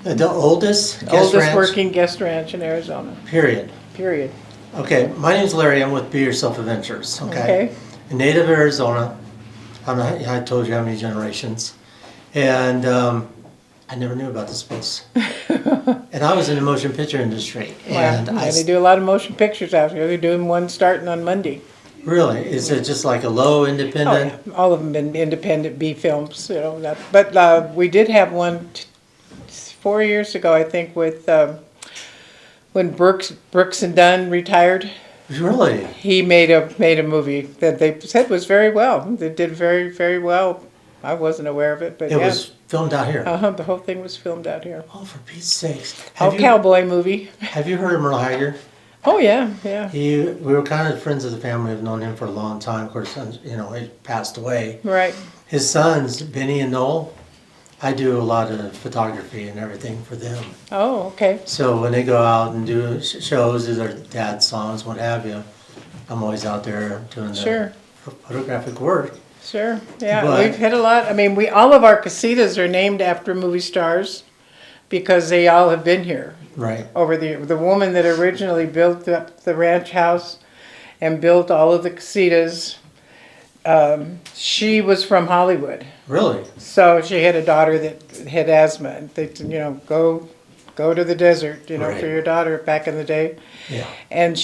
The oldest guest Oldest ranch? working guest ranch in Arizona, Period. period. Okay, my name's Larry. I'm with Be Yourself Adventures. Okay. Okay. A native Arizona. I told you how many generations. And I never knew about this place. And I was in the motion picture industry. And Wow. They do a lot of motion pictures out here. They're doing one starting on Monday. Really? Is it just like a low Oh, independent? yeah. All of them been independent B films, but we did have one 4 years ago, I think, with when Brooks and Dunn retired. Really? He made a movie that they said was very well. They did very, very well. I wasn't aware of it, but It yeah. was filmed out here. The whole thing was filmed out here. Oh, for Pete's sakes. Cowboy movie. Have you heard of Merle Haggard? Oh, yeah, yeah. We were kind of friends of the family. We've known him for a long time. Of course, he passed away. Right. His sons, Benny and Noel, I do a lot of photography and everything for them. Oh, okay. So when they go out and do shows, their dad's songs, what have you, I'm always out there doing Sure. the photographic work. Sure. Yeah, But- we've hit a lot. I mean, all of our casitas are named after movie stars because they all have been here. Right. Over the woman that originally built up the ranch house and built all of the casitas, she was from Hollywood. Really? So she had a daughter that had asthma. And they said, go to the desert, Right. for your daughter back in the day. Yeah. And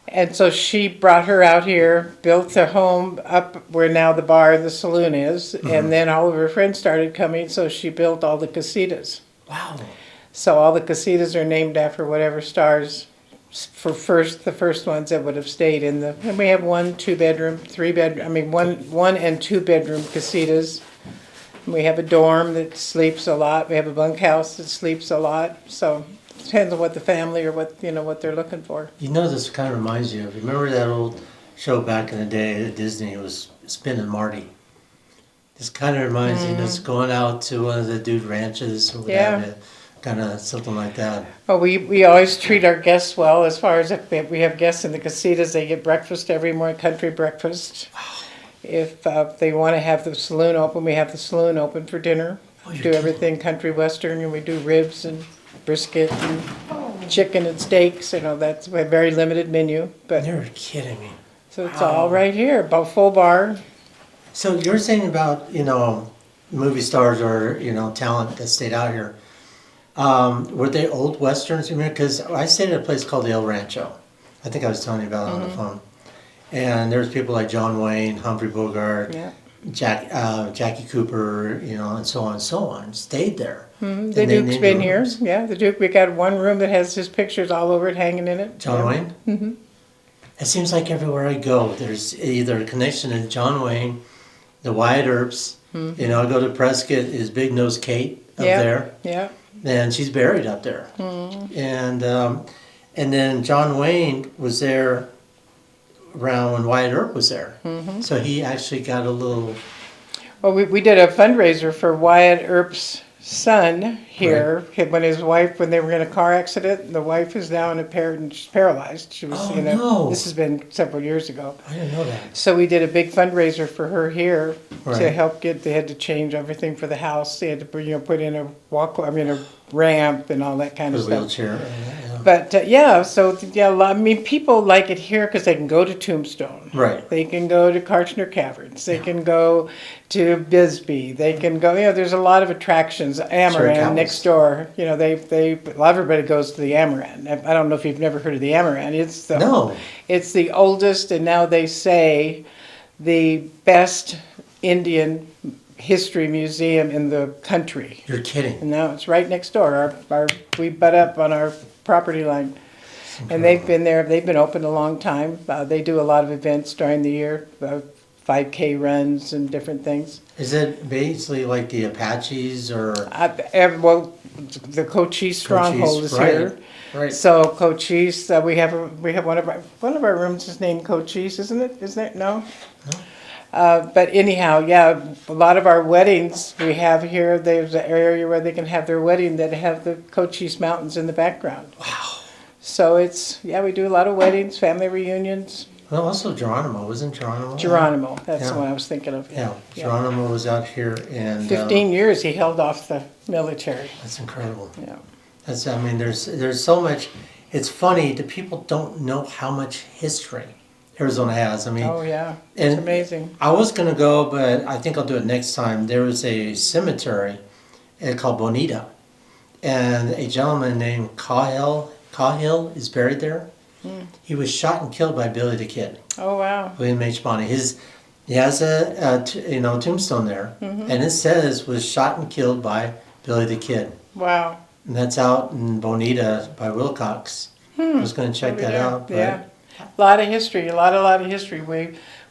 and so she brought her out here, built a home up where now the bar and the saloon is, and then all of her friends started coming, so she built all the casitas. Wow. So all the casitas are named after whatever stars for the first ones that would have stayed in the. And we have 1 2-bedroom, 3-bedroom. I mean, one and 2-bedroom casitas. We have a dorm that sleeps a lot. We have a bunkhouse that sleeps a lot. So it depends on what the family or what they're looking for. This kind of reminds you of, remember that old show back in the day at Disney? It was Spin and Marty. This kind of reminds you, just going out to one of the dude ranches or whatever, kind of something like that. Well, we always treat our guests well. As far as if we have guests in the casitas, they get breakfast every morning, country breakfast. Wow. If they want to have the saloon open, we have the saloon open for dinner. We do everything country western, and we do ribs and brisket and chicken and steaks. That's a very limited menu. But You're kidding me. So it's all right here, about full bar. So you're saying about, movie stars or, talent that stayed out here. Were they old westerns? Because I stayed at a place called the El Rancho. I think I was telling you about it on the phone. And there's people like John Wayne, Humphrey Bogart, Jackie Cooper, and so on and so on, stayed there. The Duke's been here. Yeah, the Duke. We got one room that has his pictures all over it, hanging in it. John Wayne? Mm-hmm. It seems like everywhere I go, there's either a connection to John Wayne, the Wyatt Earps. I go to Prescott, is Big Nose Kate up there. Yeah. And she's buried up there. And then John Wayne was there around when Wyatt Earp was there. So he actually got a little... Well, we did a fundraiser for Wyatt Earp's son here when they were in a car accident. The wife is now she's paralyzed. She was, no. This has been several years ago. I didn't know that. So we did a big fundraiser for her here to Right. help they had to change everything for the house. They had to put in a a ramp and all that kind of The stuff. wheelchair. But people like it here because they can go to Tombstone. Right. They can go to Karchner Caverns. They can go to Bisbee. They can go. There's a lot of attractions. Amaran next door. A lot of everybody goes to the Amaran. I don't know if you've never heard of the Amaran. It's the oldest, and now they say the best Indian history museum in the country. You're kidding. No, it's right next door. We butt up on our property line. And they've been there. They've been open a long time. They do a lot of events during the year, 5K runs and different things. Is it basically like the Apaches or... The Cochise stronghold is here. Right. So Cochise, we have one of our rooms is named Cochise, isn't it? Isn't it? No. But anyhow, a lot of our weddings we have here. There's an area where they can have their wedding that have the Cochise Mountains in the background. Wow. So we do a lot of weddings, family reunions. Well, also Geronimo, wasn't Geronimo? Geronimo, that's the Yeah. one I was thinking of. Yeah, Geronimo was out here, and 15 years he held off the military. that's incredible. Yeah. That's, I mean, there's so much. It's funny, the people don't know how much history Arizona has. I mean, Oh yeah, it's and amazing. I was gonna go, but I think I'll do it next time. There was a cemetery called Bonita, and a gentleman named Cahill is buried there. He was shot and killed by Billy the Kid, Oh wow. William H. Bonney. He has a tombstone there, and it says was shot and killed by Billy the Kid. Wow. And that's out in Bonita by Wilcox. I was going to check Over that there. out. But Yeah. A lot of history. A lot of history.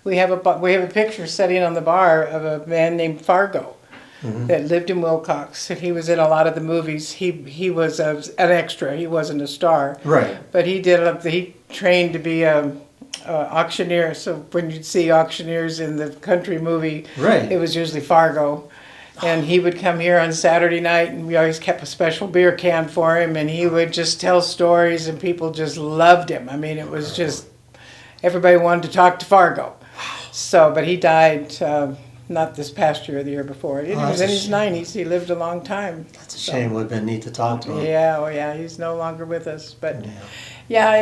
We have a picture sitting on the bar of a man named Fargo. That lived in Wilcox, and he was in a lot of the movies. He was an extra. He wasn't a star. Right. But he trained to be a auctioneer. So when you'd see auctioneers in the country movie, Right. it was usually Fargo. And he would come here on Saturday night, and we always kept a special beer can for him, and he would just tell stories, and people just loved him. I mean, it was just, everybody wanted to talk to Fargo. So, but he died not this past year or the year before. He was that's in a his shame. 90s. He lived a long time. That's a shame. It would have been neat to talk to him. Yeah, oh yeah, he's no longer with us. But Yeah.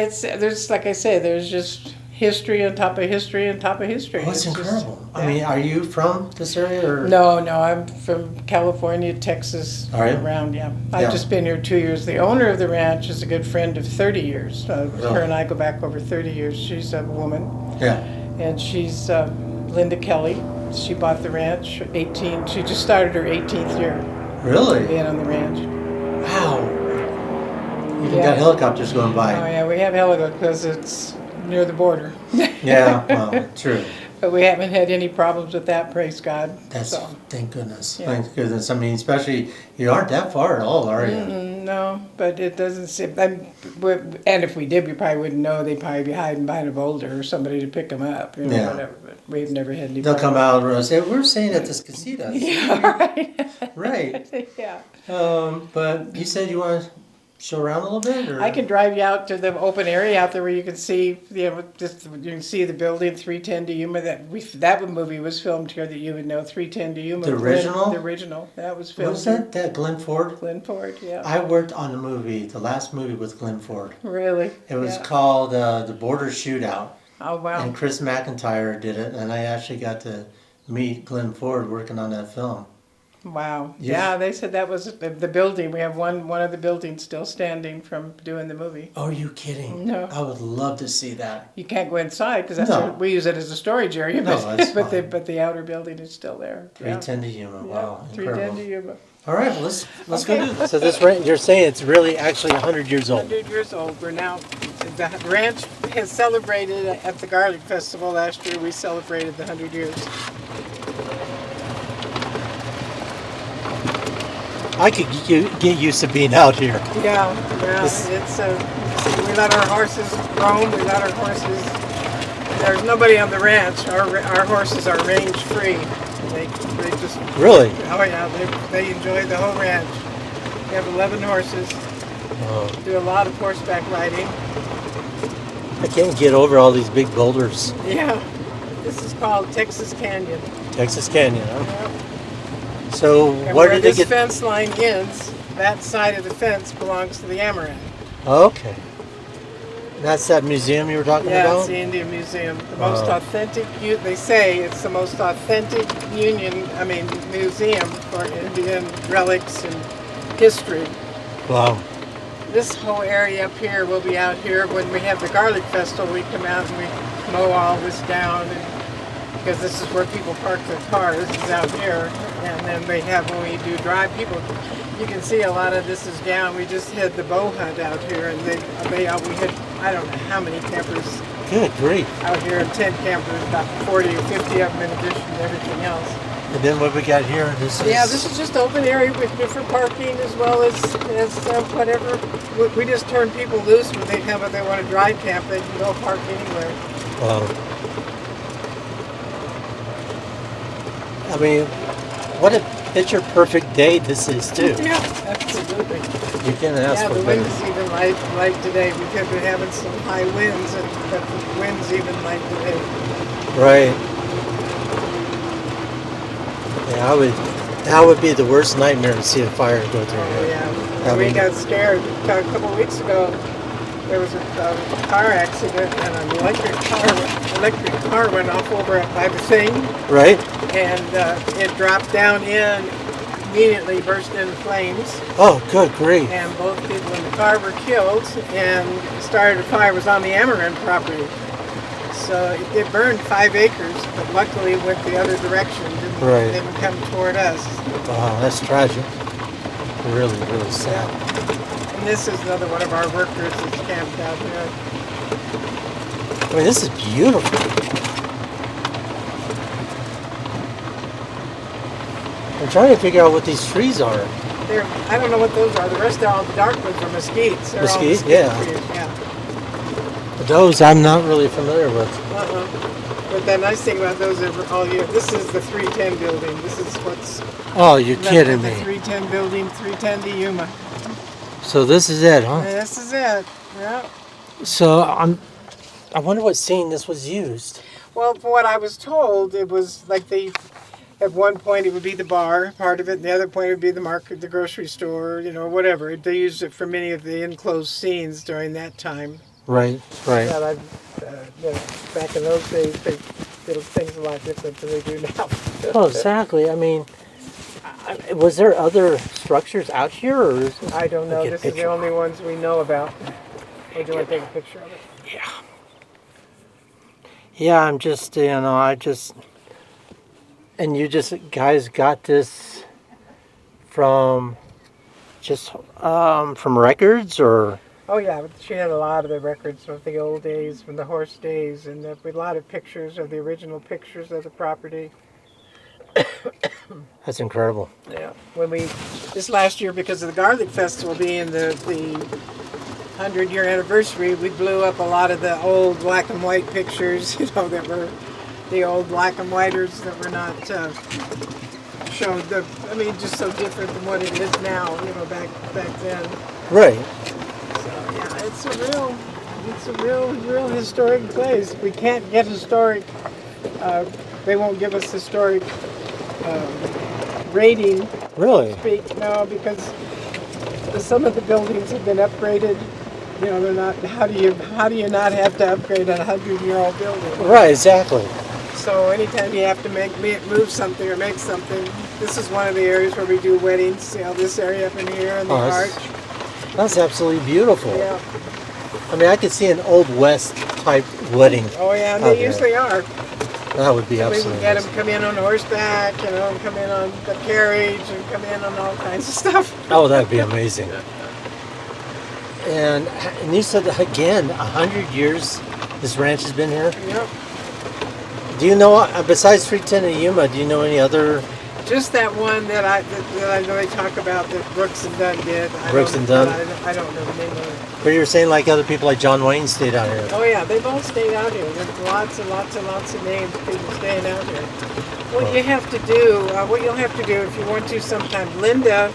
yeah, there's, like I say, there's just history on top of history on top of history. Oh, it's just- incredible. I yeah. mean, are you from this area? Or? No, I'm from California, Texas, Are you? around, yeah. Yeah. I've just been here 2 years. The owner of the ranch is a good friend of 30 years. Really? Her and I go back over 30 years. She's a woman, Yeah. and she's Linda Kelly. She bought the ranch, she just started her 18th year Really? being on the ranch. Wow. Even Yeah. got helicopters going Oh by. yeah, we have helicopters because it's near the border. Yeah, well, true. But we haven't had any problems with that, praise God. That's, So, thank goodness. Yeah. Thank goodness. I mean, especially, you aren't that far at all, are you? no, but it doesn't seem, and if we did, we probably wouldn't know. They'd probably be hiding behind a boulder or somebody to pick them up, Yeah. whatever. But we've never had any They'll come problems. out and say, we're staying at this casita. Yeah, right. Right. Yeah. But you said you want to show around a little bit? Or? I can drive you out to the open area out there where you can see, just, you can see the building 310 to Yuma. That movie was filmed here that you would know. 310 to Yuma. The original? The original. That was What filmed. was that Glen Ford? Glen Ford. Yeah. I worked on the last movie with Glen Ford. Really. It was Yeah. called The Border Shootout. Oh wow. And Chris McIntyre did it, and I actually got to meet Glen Ford working on that film. Wow. Yes. Yeah, they said that was the building. We have one of the buildings still standing from doing the movie. Oh, are you kidding? No. I would love to see that. You can't go inside because No. we use it as a storage area. No, But, that's but fine. the outer building is still there. 310 to Yuma. Yeah. Wow, 310 incredible. to Yuma. All right, well, let's Okay. go do this. So this you're saying it's really actually 100 years old. 100 years old. We're now, the ranch has celebrated at the Garlic Festival last year. We celebrated the 100 years. I could get used to being out here. Yeah, This- it's we let our horses roam. We let our horses. There's nobody on the ranch. Our horses are range free. They just Really? oh yeah they enjoy the whole ranch. We have 11 horses. Do a lot of horseback riding. I can't get over all these big boulders. Yeah, this is called Texas Canyon. Texas Canyon, huh? Yeah. So And where where did they this get? fence line ends, that side of the fence belongs to the Amaranth. Oh, okay. That's that museum you were talking Yeah, about? it's the Indian Museum. The most authentic, they say it's the most authentic museum for Indian relics and history. Wow. This whole area up here, we'll be out here when we have the Garlic Festival. We come out and we mow all this down, because this is where people park their cars, is out here. And then they have, when we do drive, you can see a lot of this is down. We just had the bow hunt out here, and we had, I don't know how many campers Good grief. out here, 10 campers, about 40 or 50 of them in addition to everything else. And then what we got here, this This is just open area with different parking as well as whatever. We just turn people loose when they come and they want to dry camp. They can go park anywhere. Wow. I mean, what picture perfect day this is too. Yeah, absolutely. You can't ask Yeah, for the better. wind's even light today. We've been having some high winds, but the wind's even light today. Right. Yeah, that would be the worst nightmare to see a fire go through Oh here. yeah, I we mean- got scared a couple of weeks ago. There was a car accident, and an electric car went off over by the thing, Right? and it dropped down in, immediately burst into flames, Oh, good grief. and both people in the car were killed, and started a fire. It was on the Amarin property. So it burned 5 acres, but luckily it went the other direction. Right. Didn't come toward us. Wow, that's tragic. Really, really sad. And this is another one of our workers that's camped out here. I mean, this is beautiful. I'm trying to figure out what these trees are. I don't know what those are. The rest of all the dark ones are mesquites. They're all Mesquite? mesquite Yeah. trees, yeah. Those I'm not really familiar with. But the nice thing about those is all year. This is the 310 building. This is what's Oh, you're left kidding of the me. 310 building, 310 to Yuma. So this is it, huh? And this is it. Yeah. So I wonder what scene this was used. Well, from what I was told, it was like at one point it would be the bar, part of it, and the other point would be the market, the grocery store, whatever. They used it for many of the enclosed scenes during that time. Right, right. But back in those days, they did things a lot different than they do now. Oh, exactly. I mean, was there other structures out here, or is this... I don't know. Get a This is the picture. only ones we know about. Would you want to take a picture of it? Yeah. Yeah, I'm just, and you just guys got this from from records, or? Oh yeah, she had a lot of the records of the old days, from the horse days, and a lot of pictures of the original pictures of the property. That's incredible. Yeah. This last year, because of the Garlic Festival being the 100-year anniversary, we blew up a lot of the old black and white pictures, that were the old black and whiters that were not showed. Just so different than what it is now, back then. Right. So yeah, it's a real historic place. We can't get historic. They won't give us historic rating. Really? No, because some of the buildings have been upgraded. They're not. How do you not have to upgrade a 100-year-old building? Right, exactly. So anytime you have to move something or make something, this is one of the areas where we do weddings. See how this area up in here and the arch. That's absolutely beautiful. Yeah. I mean, I could see an Old West type wedding. Oh yeah, and out they there. usually are. That would be We absolutely would get them amazing. come in on horseback, and come in on the carriage, and come in on all kinds of stuff. Oh, that'd be amazing. And you said, again, 100 years this ranch has been here? Yep. Do you know, besides 310 and Yuma, do you know any other? Just that one that I know they talk about that Brooks and Dunn did. Brooks and Dunn? I don't know the name of it. But you were saying like other people like John Wayne stayed out here. Oh yeah, they've all stayed out here. There's lots and lots and lots of names of people staying out here. What you'll have to do if you want to sometime, Linda,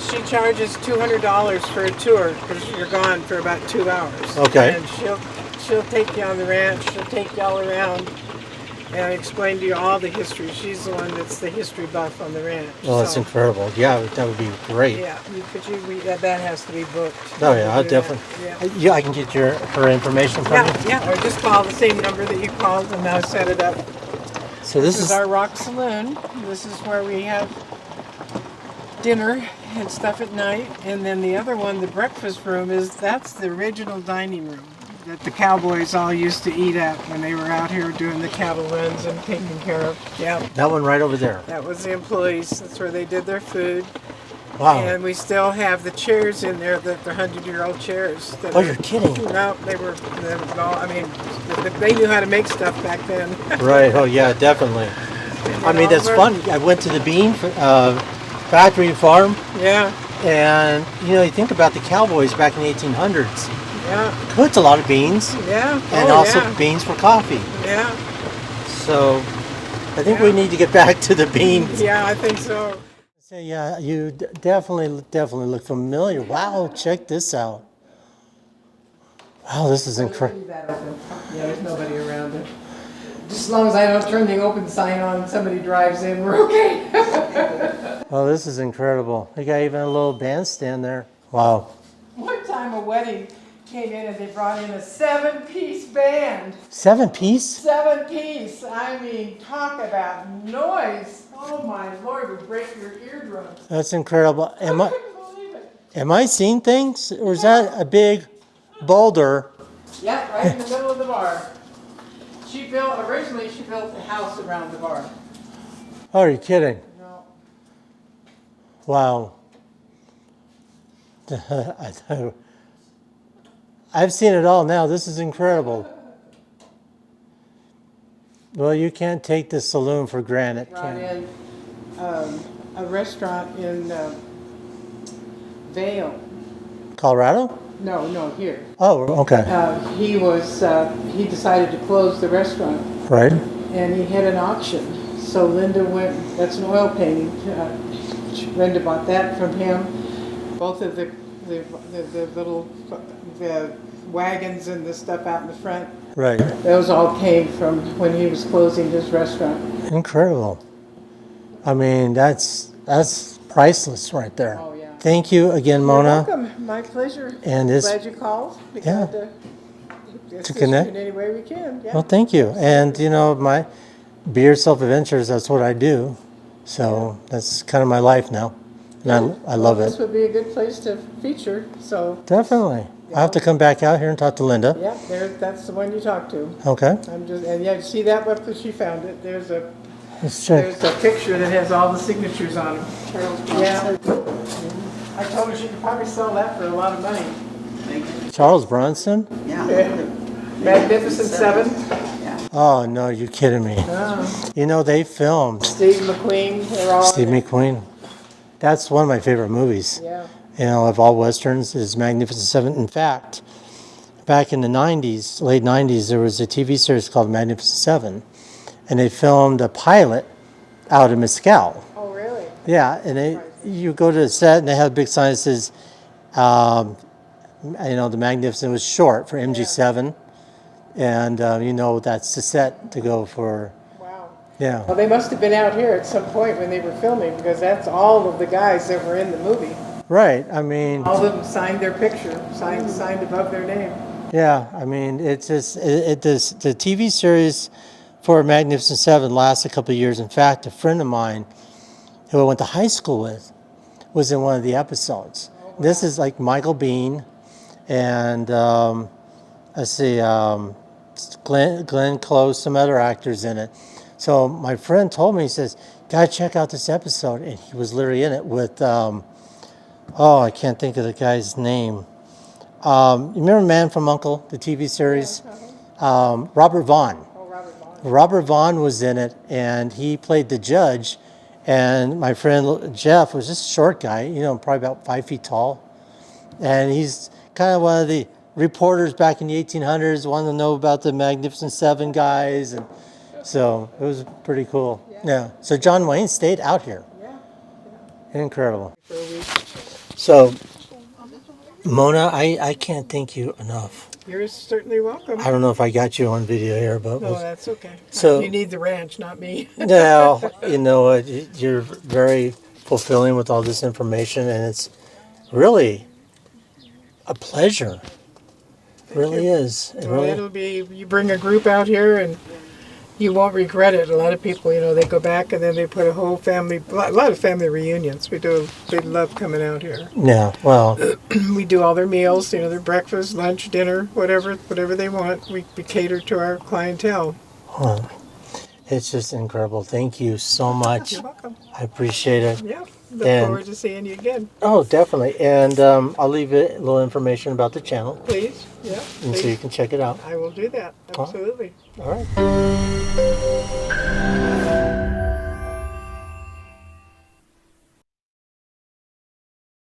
she charges $200 for a tour because you're gone for about 2 hours. Okay. And she'll take you on the ranch. She'll take you all around and explain to you all the history. She's the one that's the history buff on the ranch. Well, that's So, incredible. Yeah, that would be great. yeah, that has to be booked. Oh yeah, I'll Do that. definitely. Yeah. Yeah, I can get her information from you. Yeah, or just call the same number that you called and I'll set it up. So This is our rock saloon. This is where we have dinner and stuff at night. And then the other one, the breakfast room, that's the original dining room that the cowboys all used to eat at when they were out here doing the cattle runs and taking care of. Yeah, that one right over there. that was the employees. That's where they did their food. Wow. And we still have the chairs in there, the 100-year-old chairs. Oh, you're kidding. No, they were all, they knew how to make stuff back then. Right. Oh yeah, definitely. I mean, that's fun. I went to the bean factory farm, Yeah, and you think about the cowboys back in the 1800s. yeah, Cooked a lot of beans, yeah. and Oh, also yeah. beans for coffee. Yeah, So I think we need to get back to the beans. yeah, I think so. So yeah, you definitely look familiar. Wow, check this out. Wow, this is incredible. Leave that open. Yeah, there's nobody around it. Just as long as I don't turn the open sign on and somebody drives in, we're okay. Oh, this is incredible. They got even a little bandstand there. Wow. One time a wedding came in and they brought in a 7-piece band. 7-piece? 7-piece. I mean, talk about noise. Oh my Lord, would break your eardrums. That's incredible. I couldn't believe it. Am I seeing things? Or is that a big boulder? Yep, right in the middle of the bar. Originally she built a house around the bar. Oh, are you kidding? No. Wow. I've seen it all now. This is incredible. Well, you can't take the saloon for granted, Brought can you? in a restaurant in Vail. Colorado? No, here. Oh, okay. He decided to close the restaurant, Right. and he had an auction. So Linda went. That's an oil painting. Linda bought that from him. Both of the little the wagons and the stuff out in the front. Right. Those all came from when he was closing his restaurant. Incredible. I mean, that's priceless right there. Oh yeah. Thank you again, Mona. You're welcome. My pleasure. And it's, Glad you called. Be yeah, glad to assist connect. you in any way we can. Yeah. well, thank you. And you know, my beer self-adventures, that's what I do. So that's kind of my life now. And I love This it. would be a good place to feature. So Definitely. I have to come back out here and talk to Linda. yeah, that's the one you talk to. Okay. You see that up that she found it. There's a Let's check. picture that has all the signatures on them. Yeah. I told her she could probably sell that for a lot of money. Charles Bronson? Yeah. Magnificent Seven. Oh, no, you're kidding me. Oh. You know, they filmed Steve McQueen. They're all. Steve McQueen. That's one of my favorite movies. Yeah. You know, of all Westerns is Magnificent Seven. In fact, back in the 90s, late 90s, there was a TV series called Magnificent Seven. And they filmed a pilot out in Mescal. Oh, really? Yeah, and you go to the set and they have a big sign that says, you know, the Magnificent was short for MG7. And, you know, that's the set to go for. Wow. Yeah. Well, they must have been out here at some point when they were filming because that's all of the guys that were in the movie. Right. I mean. All of them signed their picture, signed above their name. Yeah. I mean, it's just, the TV series for Magnificent Seven lasts a couple of years. In fact, a friend of mine who I went to high school with was in one of the episodes. Oh, wow. This is like Michael Biehn and, let's see, Glenn Close, some other actors in it. So my friend told me, he says, gotta check out this episode. And he was literally in it with, I can't think of the guy's name. You remember Man from U.N.C.L.E., the TV series? Yeah, Robert Vaughn. Oh, Robert Vaughn. Robert Vaughn was in it, and he played the judge. And my friend Jeff was just a short guy, you know, probably about 5 feet tall. And he's kind of one of the reporters back in the 1800s, wanted to know about the Magnificent Seven guys. And so it was pretty cool. Yeah. So John Wayne stayed out here. Yeah. Incredible. So, Mona, I can't thank you enough. You're certainly welcome. I don't know if I got you on video here, but no, that's okay. So you need the ranch, not me. Now, you know what? You're very fulfilling with all this information, and it's really a pleasure. It really is. It'll be. You bring a group out here, and you won't regret it. A lot of people, you know, they go back and then they put a whole family, a lot of family reunions. We love coming out here. Yeah, well. We do all their meals, you know, their breakfast, lunch, dinner, whatever they want. We cater to our clientele. Well, it's just incredible. Thank you so much. You're welcome. I appreciate it. Yeah, look forward to seeing you again. Oh, definitely. And I'll leave a little information about the channel. Please, yeah. And so you can check it out. I will do that, absolutely. All right.